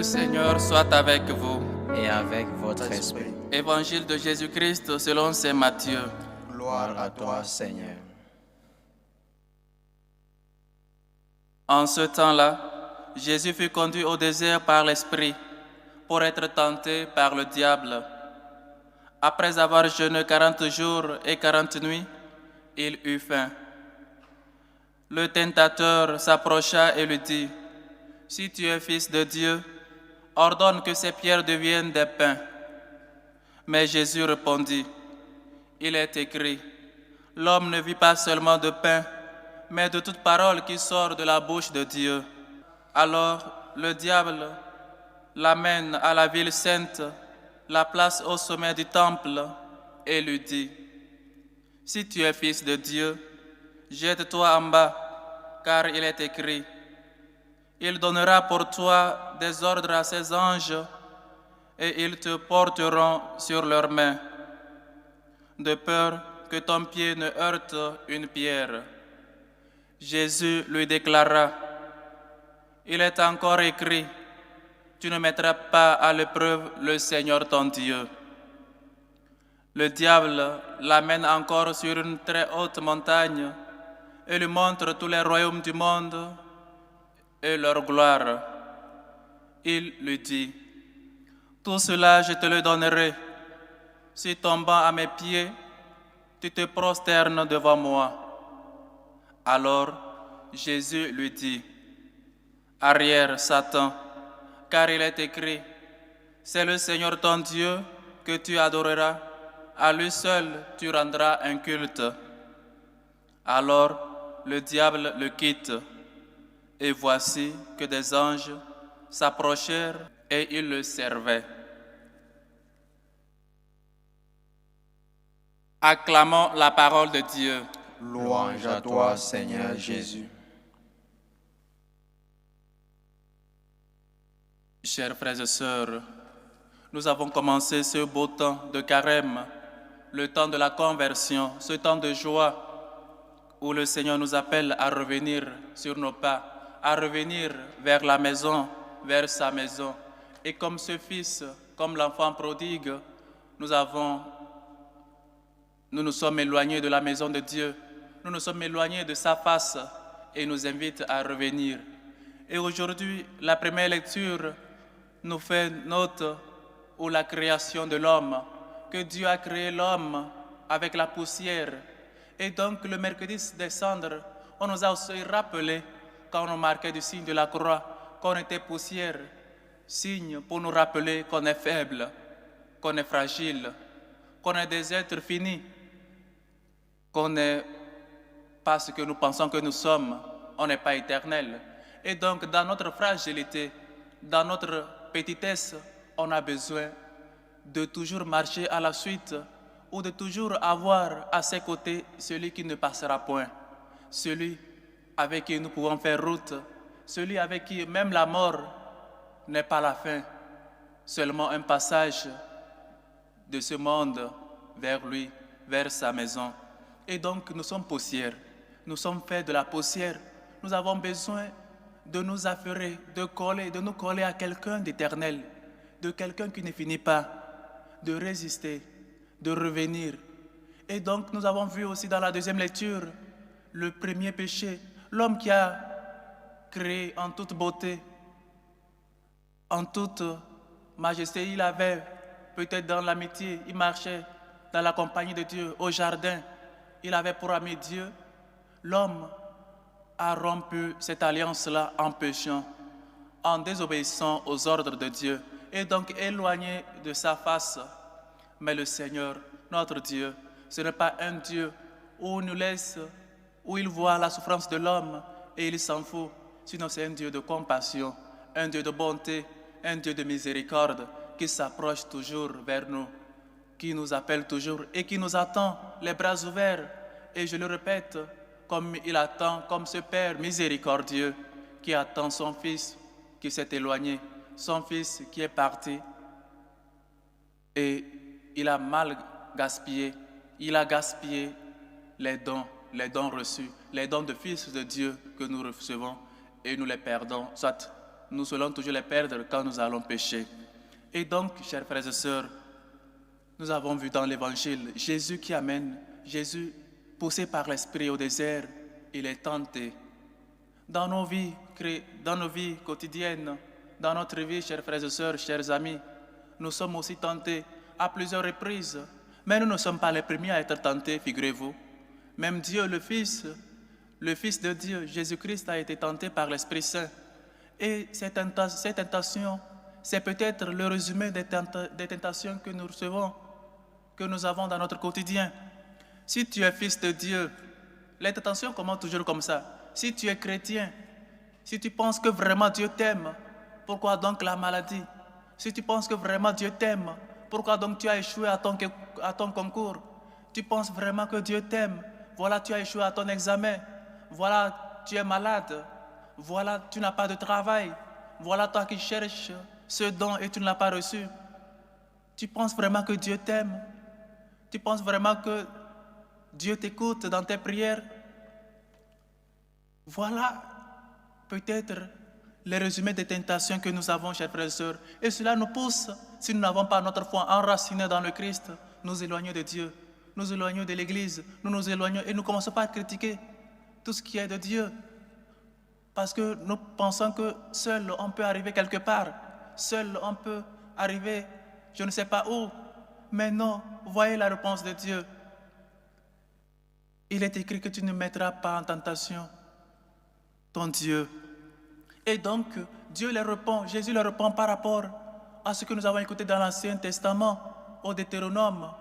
Le Seigneur soit avec vous. et avec votre esprit. Évangile de Jésus-Christ selon saint Matthieu. Gloire à toi, Seigneur. En ce temps-là, Jésus fut conduit au désert par l'Esprit pour être tenté par le diable. Après avoir jeûné 40 jours et 40 nuits, il eut faim. Le tentateur s'approcha et lui dit, « Si tu es fils de Dieu, ordonne que ces pierres deviennent des pains. » Mais Jésus répondit, « Il est écrit, l'homme ne vit pas seulement de pain, mais de toute parole qui sort de la bouche de Dieu. » Alors le diable l'amène à la ville sainte, la place au sommet du temple, et lui dit, « Si tu es fils de Dieu, jette-toi en bas, car il est écrit, il donnera pour toi des ordres à ses anges, et ils te porteront sur leurs mains, de peur que ton pied ne heurte une pierre. » Jésus lui déclara, « Il est encore écrit, tu ne mettras pas à l'épreuve le Seigneur ton Dieu. » Le diable l'amène encore sur une très haute montagne et lui montre tous les royaumes du monde et leur gloire. Il lui dit, « Tout cela je te le donnerai, si tombant à mes pieds, tu te prosternes devant moi. » Alors Jésus lui dit, « Arrière, Satan, car il est écrit, c'est le Seigneur ton Dieu que tu adoreras, à lui seul tu rendras un culte. » Alors le diable le quitte, et voici que des anges s'approchèrent et ils le servaient. Acclamons la parole de Dieu. Louange à toi, Seigneur Jésus. Chers frères et sœurs, nous avons commencé ce beau temps de carême, le temps de la conversion, ce temps de joie où le Seigneur nous appelle à revenir sur nos pas, à revenir vers la maison, vers sa maison. Et comme ce fils, comme l'enfant prodigue, nous nous sommes éloignés de la maison de Dieu, nous nous sommes éloignés de sa face et il nous invite à revenir. Et aujourd'hui, la première lecture nous fait note où la création de l'homme, que Dieu a créé l'homme avec la poussière. Et donc le mercredi des cendres, on nous a aussi rappelé, quand on marquait du signe de la croix, qu'on était poussière, signe pour nous rappeler qu'on est faible, qu'on est fragile, qu'on est des êtres finis, qu'on n'est pas ce que nous pensons que nous sommes, on n'est pas éternel. Et donc dans notre fragilité, dans notre petitesse, on a besoin de toujours marcher à la suite ou de toujours avoir à ses côtés celui qui ne passera point, celui avec qui nous pouvons faire route, celui avec qui même la mort n'est pas la fin, seulement un passage de ce monde vers lui, vers sa maison. Et donc nous sommes poussière, nous sommes faits de la poussière, nous avons besoin de nous affairer, de nous coller à quelqu'un d'éternel, de quelqu'un qui ne finit pas, de résister, de revenir. Et donc nous avons vu aussi dans la deuxième lecture le premier péché, l'homme qui a créé en toute beauté, en toute majesté. Il avait peut-être dans l'amitié, il marchait dans la compagnie de Dieu, au jardin, il avait pour ami Dieu. L'homme a rompu cette alliance-là en péchant, en désobéissant aux ordres de Dieu, et donc éloigné de sa face. Mais le Seigneur, notre Dieu, ce n'est pas un Dieu où il voit la souffrance de l'homme et il s'en fout. Sinon c'est un Dieu de compassion, un Dieu de bonté, un Dieu de miséricorde qui s'approche toujours vers nous, qui nous appelle toujours et qui nous attend les bras ouverts. Et je le répète, comme il attend, comme ce Père miséricordieux qui attend son Fils qui s'est éloigné, son Fils qui est parti. Et il a mal gaspillé, il a gaspillé les dons reçus, les dons de Fils de Dieu que nous recevons et nous les perdons, soit nous allons toujours les perdre quand nous allons pécher. Et donc, chers frères et sœurs, nous avons vu dans l'Évangile Jésus qui amène, Jésus poussé par l'Esprit au désert, il est tenté. Dans nos vies quotidiennes, dans notre vie, chers frères et sœurs, chers amis, nous sommes aussi tentés à plusieurs reprises. Mais nous ne sommes pas les premiers à être tentés, figurez-vous. Même Dieu, le Fils de Dieu, Jésus-Christ, a été tenté par l'Esprit Saint. Et cette tentation, c'est peut-être le résumé des tentations que nous recevons, que nous avons dans notre quotidien. Si tu es fils de Dieu, les tentations commencent toujours comme ça. Si tu es chrétien, si tu penses que vraiment Dieu t'aime, pourquoi donc la maladie? Si tu penses que vraiment Dieu t'aime, pourquoi donc tu as échoué à ton concours? Tu penses vraiment que Dieu t'aime? Voilà, tu as échoué à ton examen. Voilà, tu es malade. Voilà, tu n'as pas de travail. Voilà, toi qui cherches ce don et tu ne l'as pas reçu. Tu penses vraiment que Dieu t'aime? Tu penses vraiment que Dieu t'écoute dans tes prières? Voilà peut-être les résumés des tentations que nous avons, chers frères et sœurs. Et cela nous pousse, si nous n'avons pas notre foi enracinée dans le Christ, nous éloignons de Dieu, nous éloignons de l'Église, nous nous éloignons et nous commençons pas à critiquer tout ce qui est de Dieu. Parce que nous pensons que seul on peut arriver quelque part, seul on peut arriver je ne sais pas où. Mais non, voyez la réponse de Dieu. Il est écrit que tu ne mettras pas en tentation ton Dieu. Et donc, Dieu les répond, Jésus les répond par rapport à ce que nous avons écouté dans l'Ancien Testament, au Deutéronome.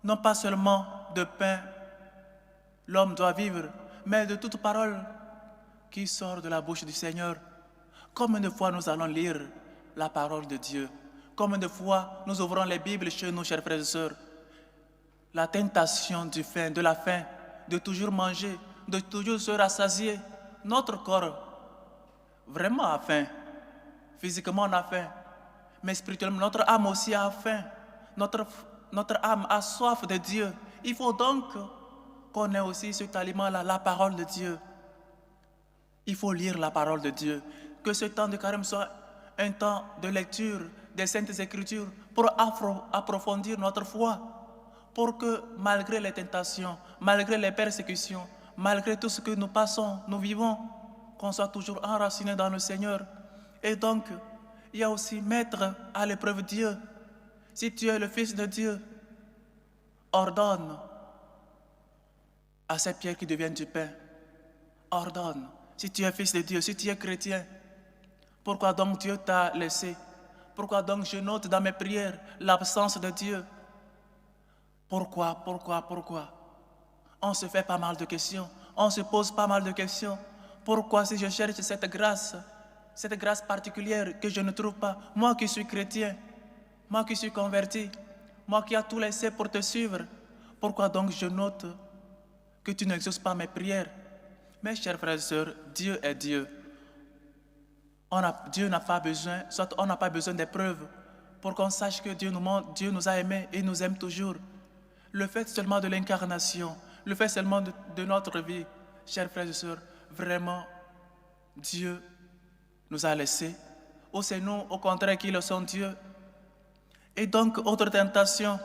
Non pas seulement de pain l'homme doit vivre, mais de toute parole qui sort de la bouche du Seigneur. Combien de fois nous allons lire la parole de Dieu? Combien de fois nous ouvrons les Bibles chez nous, chers frères et sœurs? La tentation de la faim, de toujours manger, de toujours se rassasier. Notre corps vraiment a faim. Physiquement, on a faim. Mais spirituellement, notre âme aussi a faim. Notre âme a soif de Dieu. Il faut donc qu'on ait aussi cet aliment-là, la parole de Dieu. Il faut lire la parole de Dieu. Que ce temps de carême soit un temps de lecture des Saintes Écritures pour approfondir notre foi. Pour que malgré les tentations, malgré les persécutions, malgré tout ce que nous passons, nous vivons, qu'on soit toujours enracinés dans le Seigneur. Et donc, il y a aussi mettre à l'épreuve Dieu. Si tu es le Fils de Dieu, ordonne à ces pierres qui deviennent du pain. Ordonne. Si tu es Fils de Dieu, si tu es chrétien, pourquoi donc Dieu t'a laissé? Pourquoi donc je note dans mes prières l'absence de Dieu? Pourquoi? On se fait pas mal de questions. On se pose pas mal de questions. Pourquoi si je cherche cette grâce particulière que je ne trouve pas, moi qui suis chrétien, moi qui suis converti, moi qui ai tout laissé pour te suivre, pourquoi donc je note que tu n'exauces pas mes prières? Mes chers frères et sœurs, Dieu est Dieu. Dieu n'a pas besoin, soit on n'a pas besoin d'épreuves pour qu'on sache que Dieu nous a aimés et nous aime toujours. Le fait seulement de l'incarnation, le fait seulement de notre vie, chers frères et sœurs, vraiment, Dieu nous a laissés. Ou c'est nous, au contraire, qui le sont Dieu. Et donc, autre tentation,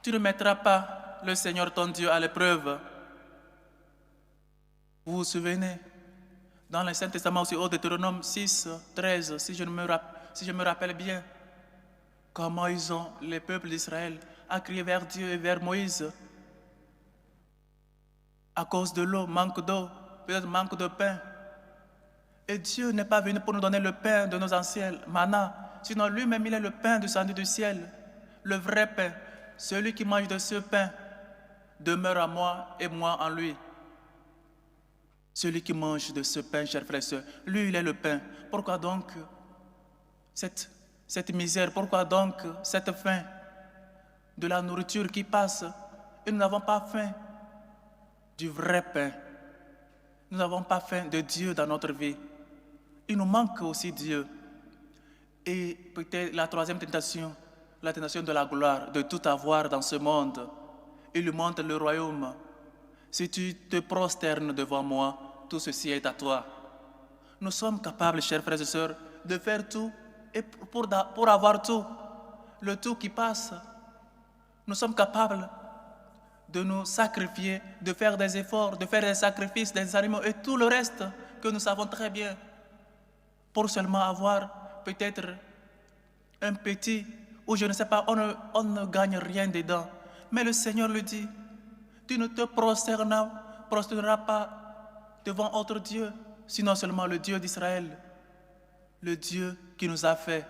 tu ne mettras pas le Seigneur ton Dieu à l'épreuve. Vous vous souvenez, dans l'Ancien Testament aussi, au Deutéronome 6, 13, si je me rappelle bien, comment les peuples d'Israël, a crié vers Dieu et vers Moïse. À cause de l'eau, manque d'eau, peut-être manque de pain. Et Dieu n'est pas venu pour nous donner le pain de nos anciens, manna, sinon lui-même il est le pain descendu du ciel, le vrai pain. Celui qui mange de ce pain demeure en moi et moi en lui. Celui qui mange de ce pain, chers frères et sœurs, lui il est le pain. Pourquoi donc cette misère, pourquoi donc cette faim de la nourriture qui passe et nous n'avons pas faim du vrai pain. Nous n'avons pas faim de Dieu dans notre vie. Il nous manque aussi Dieu. Et peut-être la troisième tentation, la tentation de la gloire, de tout avoir dans ce monde. Il lui montre le royaume. Si tu te prosternes devant moi, tout ceci est à toi. Nous sommes capables, chers frères et sœurs, de faire tout et pour avoir tout, le tout qui passe. Nous sommes capables de nous sacrifier, de faire des efforts, de faire des sacrifices, des animaux et tout le reste que nous savons très bien pour seulement avoir peut-être un petit, ou je ne sais pas, on ne gagne rien dedans. Mais le Seigneur le dit, tu ne te prosterneras pas devant autre Dieu, sinon seulement le Dieu d'Israël, le Dieu qui nous a fait.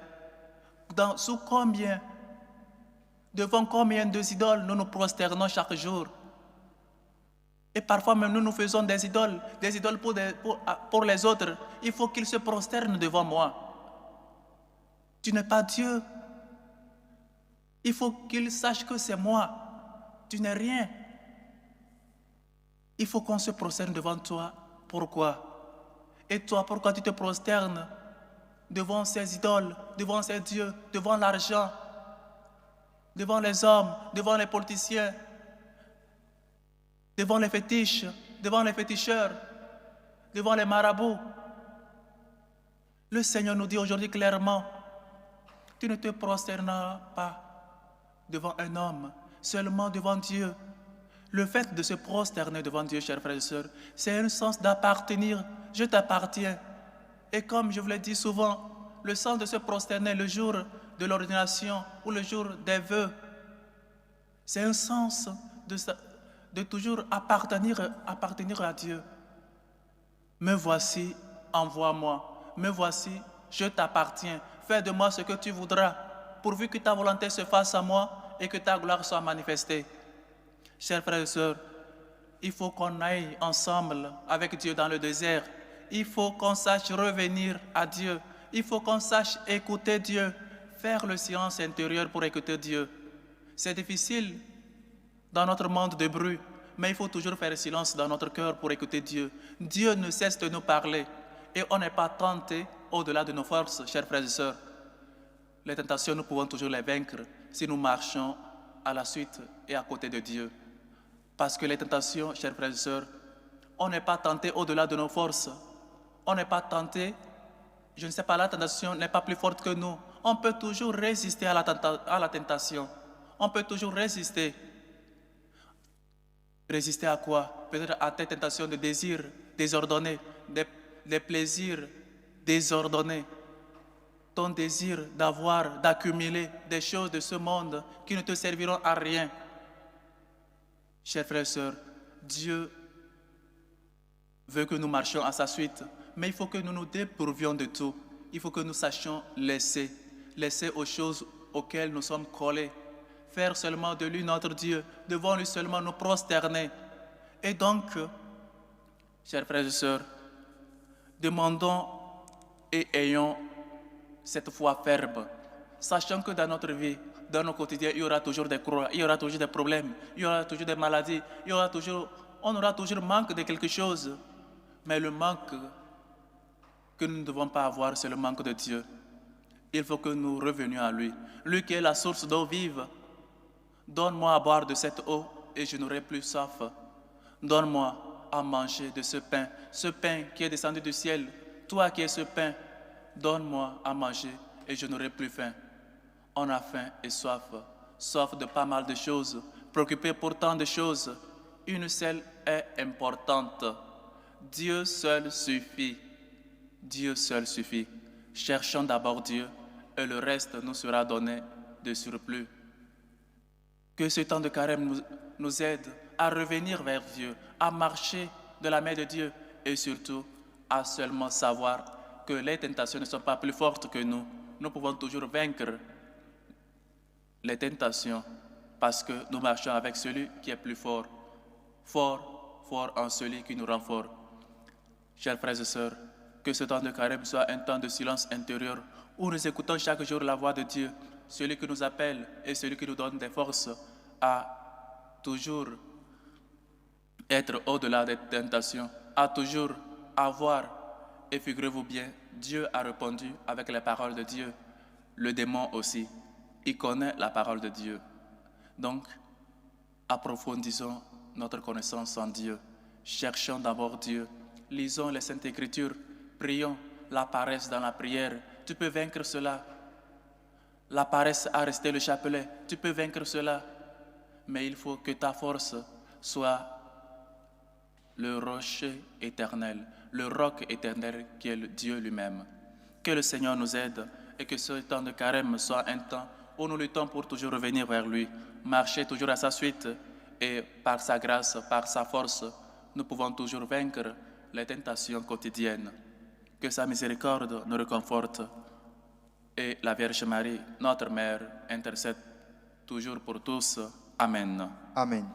Devant combien de idoles nous nous prosternons chaque jour? Et parfois même nous faisons des idoles pour les autres. Il faut qu'ils se prosternent devant moi. Tu n'es pas Dieu. Il faut qu'ils sachent que c'est moi. Tu n'es rien. Il faut qu'on se prosterne devant toi. Pourquoi? Et toi, pourquoi tu te prosternes devant ces idoles, devant ces dieux, devant l'argent, devant les hommes, devant les politiciens, devant les fétiches, devant les féticheurs, devant les marabouts? Le Seigneur nous dit aujourd'hui clairement, tu ne te prosterneras pas devant un homme, seulement devant Dieu. Le fait de se prosterner devant Dieu, chers frères et sœurs, c'est un sens d'appartenir. Je t'appartiens. Et comme je vous l'ai dit souvent, le sens de se prosterner le jour de l'ordination ou le jour des vœux, c'est un sens de toujours appartenir à Dieu. Me voici, envoie-moi. Me voici, je t'appartiens. Fais de moi ce que tu voudras, pourvu que ta volonté se fasse à moi et que ta gloire soit manifestée. Chers frères et sœurs, il faut qu'on aille ensemble avec Dieu dans le désert. Il faut qu'on sache revenir à Dieu. Il faut qu'on sache écouter Dieu, faire le silence intérieur pour écouter Dieu. C'est difficile dans notre monde de bruit, mais il faut toujours faire silence dans notre cœur pour écouter Dieu. Dieu ne cesse de nous parler et on n'est pas tenté au-delà de nos forces, chers frères et sœurs. Les tentations, nous pouvons toujours les vaincre si nous marchons à la suite et à côté de Dieu. Parce que les tentations, chers frères et sœurs, on n'est pas tenté au-delà de nos forces. On n'est pas tenté, je ne sais pas, la tentation n'est pas plus forte que nous. On peut toujours résister à la tentation. On peut toujours résister. Résister à quoi? Peut-être à tes tentations de désirs désordonnés, des plaisirs désordonnés. Ton désir d'avoir, d'accumuler des choses de ce monde qui ne te serviront à rien. Chers frères et sœurs, Dieu veut que nous marchions à sa suite, mais il faut que nous nous dépourvions de tout. Il faut que nous sachions laisser aux choses auxquelles nous sommes collés, faire seulement de lui notre Dieu, devant lui seulement nous prosterner. Et donc, chers frères et sœurs, demandons et ayons cette foi ferme, sachant que dans notre vie, dans nos quotidiens, il y aura toujours des croix, il y aura toujours des problèmes, il y aura toujours des maladies, on aura toujours manque de quelque chose. Mais le manque que nous ne devons pas avoir, c'est le manque de Dieu. Il faut que nous revenions à lui. Lui qui est la source d'eau vive. Donne-moi à boire de cette eau et je n'aurai plus soif. Donne-moi à manger de ce pain qui est descendu du ciel. Toi qui es ce pain, donne-moi à manger et je n'aurai plus faim. On a faim et soif de pas mal de choses, préoccupé pour tant de choses. Une seule est importante. Dieu seul suffit. Dieu seul suffit. Cherchons d'abord Dieu et le reste nous sera donné de surplus. Que ce temps de carême nous aide à revenir vers Dieu, à marcher de la main de Dieu et surtout à seulement savoir que les tentations ne sont pas plus fortes que nous. Nous pouvons toujours vaincre les tentations parce que nous marchons avec celui qui est plus fort. Fort en celui qui nous rend fort. Chers frères et sœurs, que ce temps de carême soit un temps de silence intérieur où nous écoutons chaque jour la voix de Dieu, celui qui nous appelle et celui qui nous donne des forces à toujours être au-delà des tentations, à toujours avoir. Et figurez-vous bien, Dieu a répondu avec les paroles de Dieu. Le démon aussi, il connaît la parole de Dieu. Donc, approfondissons notre connaissance en Dieu. Cherchons d'abord Dieu. Lisons les Saintes Écritures. Prions la paresse dans la prière. Tu peux vaincre cela. La paresse à rester le chapelet. Tu peux vaincre cela. Mais il faut que ta force soit le rocher éternel, le roc éternel qui est le Dieu lui-même. Que le Seigneur nous aide et que ce temps de carême soit un temps où nous luttons pour toujours revenir vers lui, marcher toujours à sa suite et par sa grâce, par sa force, nous pouvons toujours vaincre les tentations quotidiennes. Que sa miséricorde nous réconforte et la Vierge Marie, notre Mère, intercède toujours pour tous. Amen. Amen.